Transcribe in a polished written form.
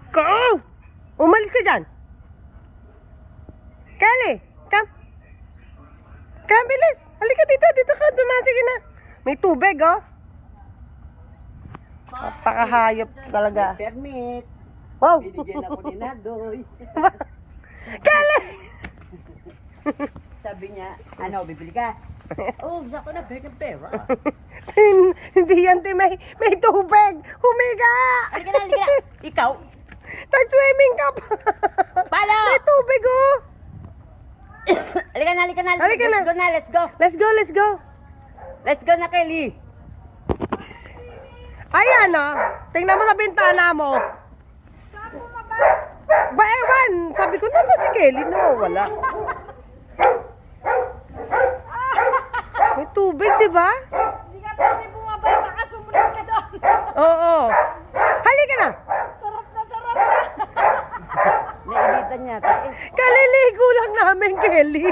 Go! Umalis ka dyan. Kelly, come. Come, bilis. Halika dito, dito ka. Sige na. May tubig, oh. Napakahayop talaga. Permit. Wow. Binigyan ako ni Nadoy. Kelly! Sabi niya, ano, bibili ka? Oh, naku na, bigyan pera. Hindi yan, may tubig. Humiga. Halika na, halika na. Ikaw? Nag-swimming ka pa. Palo! May tubig, oh. Halika na, halika na. Halika na. Let's go na, let's go. Let's go, let's go. Let's go na, Kelly. Ayan, oh. Tingnan mo sa bintana mo. Ba, ewan. Sabi ko, nasa si Kelly? Nawawala. May tubig, di ba? Hindi ka pwede bumabay, baka sumunod ka doon. Oo. Halika na. Sarap na sarap na. Naibitan niya. Kaliligo lang namin, Kelly.